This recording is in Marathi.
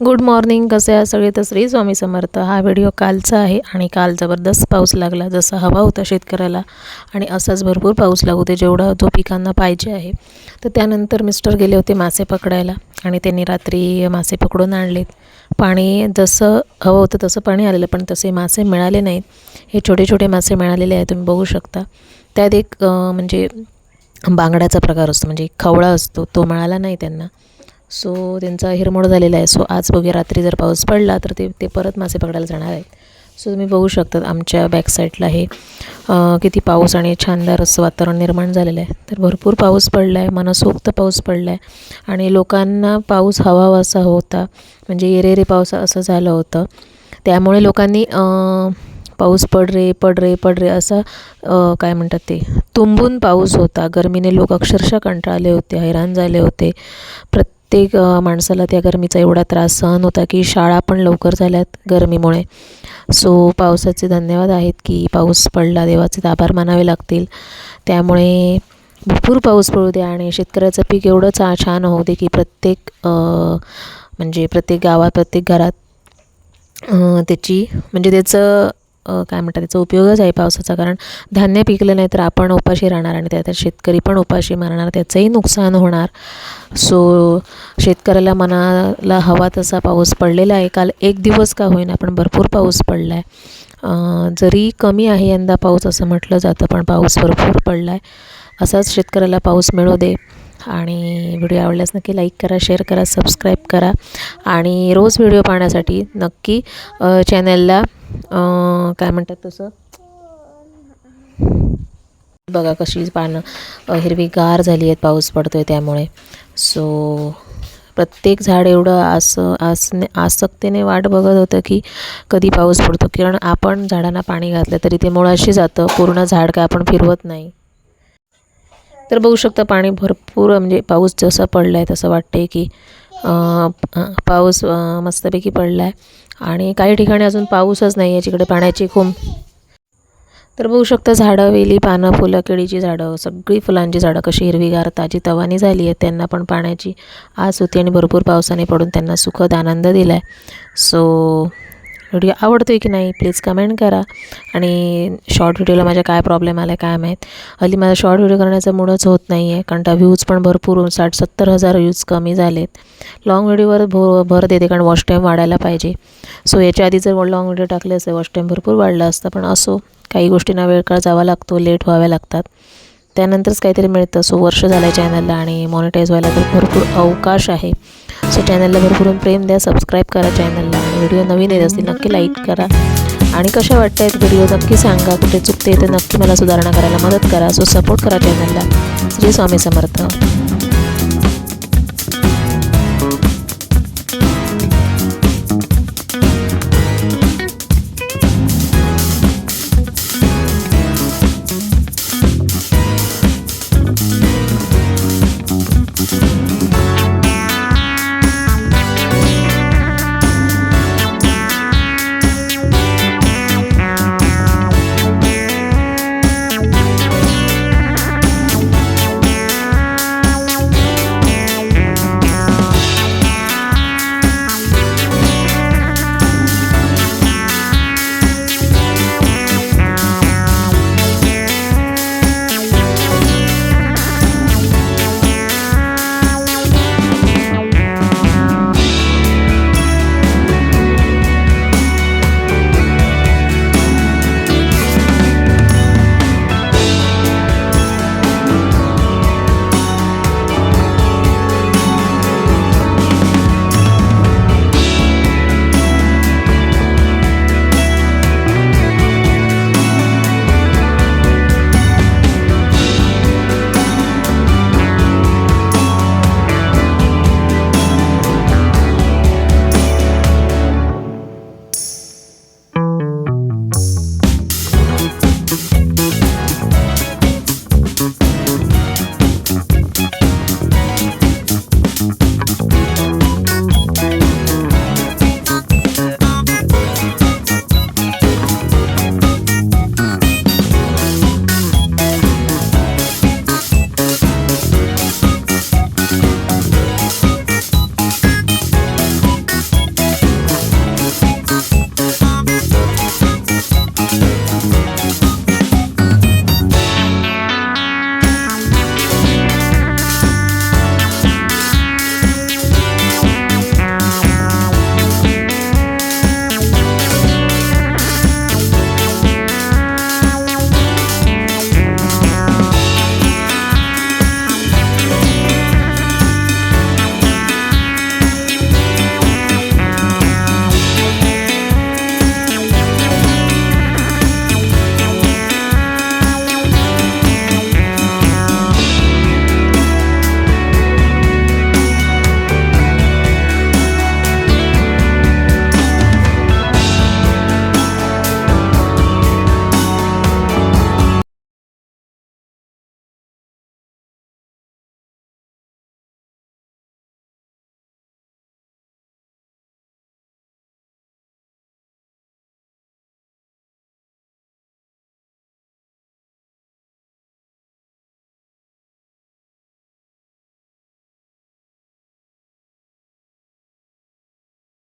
Good morning. कसे आहे सगळे? तर श्री स्वामी समर्थ. हा व्हिडिओ कालचा आहे आणि काल जबरदस्त पाऊस लागला, जसा हवा होता शेतकऱ्याला, आणि असाच भरपूर पाऊस लागू दे जेवढा तो पिकांना पाहिजे आहे. तर त्यानंतर मिस्टर गेले होते मासे पकडायला आणि त्यांनी रात्री मासे पकडून आणलेत. पाणी जसं हवं होतं तसं पाणी आलेलं, पण तसे मासे मिळाले नाहीत. हे छोटे छोटे मासे मिळालेले आहेत, तुम्ही बघू शकता. त्यात एक म्हणजे बांगड्याचा प्रकार असतो, म्हणजे एक खवळा असतो, तो मिळाला नाही त्यांना. सो त्यांचा हिरमोड झालेला आहे. सो आज बघूया रात्री जर पाऊस पडला तर ते परत मासे पकडायला जाणार आहेत. सो तुम्ही बघू शकता आमच्या बॅकसाईडला हे किती पाऊस आणि छानदार असं वातावरण निर्माण झालेलं आहे. तर भरपूर पाऊस पडला आहे, मनसोक्त पाऊस पडला आहे आणि लोकांना पाऊस हवा असा होता, म्हणजे येरे पाऊस असं झालं होतं. त्यामुळे लोकांनी पाऊस पड रे असा काय म्हणतात ते तुंबून पाऊस होता. गरमीने लोक अक्षरशः कंटाळले होते, हैराण झाले होते. प्रत्येक माणसाला त्या गरमीचा एवढा त्रास सहन होता की शाळा पण लवकर झाल्यात गरमीमुळे. सो पावसाचे धन्यवाद आहेत की पाऊस पडला, देवाचे आभार मानावे लागतील. त्यामुळे भरपूर पाऊस पडू द्या आणि शेतकऱ्याचं पीक एवढं छान होऊ दे की प्रत्येक म्हणजे प्रत्येक गावात, प्रत्येक घरात त्याची म्हणजे त्याचं काय म्हणतात त्याचा उपयोगच आहे पावसाचा. कारण धान्य पिकलं नाही तर आपण उपाशी राहणार आणि त्यात शेतकरी पण उपाशी मारणार, त्याचंही नुकसान होणार. सो शेतकऱ्याला मनाला हवा तसा पाऊस पडलेला आहे. काल एक दिवस का होईना पण भरपूर पाऊस पडला आहे. जरी कमी आहे यंदा पाऊस असं म्हटलं जातं, पण पाऊस भरपूर पडला आहे. असाच शेतकऱ्याला पाऊस मिळू दे. आणि व्हिडिओ आवडल्यास नक्की लाईक करा, शेअर करा, सबस्क्राईब करा आणि रोज व्हिडिओ पाहण्यासाठी नक्की चॅनलला काय म्हणतात तसं बघा कशी पानं हिरवीगार झाली आहेत, पाऊस पडतो आहे त्यामुळे. सो प्रत्येक झाड एवढं आसक्तीने वाट बघत होतं की कधी पाऊस पडतो, कारण आपण झाडांना पाणी घातलं तरी ते मुळाशी जातं, पूर्ण झाड काय आपण फिरवत नाही. तर बघू शकता पाणी भरपूर, म्हणजे पाऊस जसा पडला आहे तसं वाटते की पाऊस मस्तपैकी पडला आहे. आणि काही ठिकाणी अजून पाऊसच नाही आहे, जिकडे पाण्याची खूप. तर बघू शकता झाडं, वेली, पानं, फुलं, केळीची झाडं, सगळी फुलांची झाडं कशी हिरवीगार ताजी तवानी झाली आहे. त्यांना पण पाण्याची आस होती आणि भरपूर पावसाने पडून त्यांना सुखद आनंद दिला आहे. सो व्हिडिओ आवडतो आहे की नाही प्लीज कमेंट करा. आणि शॉर्ट व्हिडिओला माझ्या काय प्रॉब्लेम आला आहे काय माहीत, हल्ली माझा शॉर्ट व्हिडिओ करण्याचा मूडच होत नाही आहे, कारण व्ह्यूज पण भरपूर 60-70 हजार व्ह्यूज कमी झालेत. लाँग व्हिडिओवर भर देते, कारण वॉच टाईम वाढायला पाहिजे. सो याच्या आधी जर लाँग व्हिडिओ टाकले असते वॉच टाईम भरपूर वाढला असता, पण असो काही गोष्टींना वेळ काळ जावा लागतो, लेट व्हाव्या लागतात, त्यानंतरच काहीतरी मिळतं. सो वर्ष झालं आहे चॅनलला आणि मॉनिटाईज व्हायला तर भरपूर अवकाश आहे. सो चॅनलला भरपूर प्रेम द्या, सबस्क्राईब करा चॅनलला आणि व्हिडिओ नवीन येत असतील नक्की लाईक करा. आणि कशा वाटत आहेत व्हिडिओ नक्की सांगा, कुठे चुकते तर नक्की मला सुधारणा करायला मदत करा. सो सपोर्ट करा चॅनलला. श्री स्वामी समर्थ.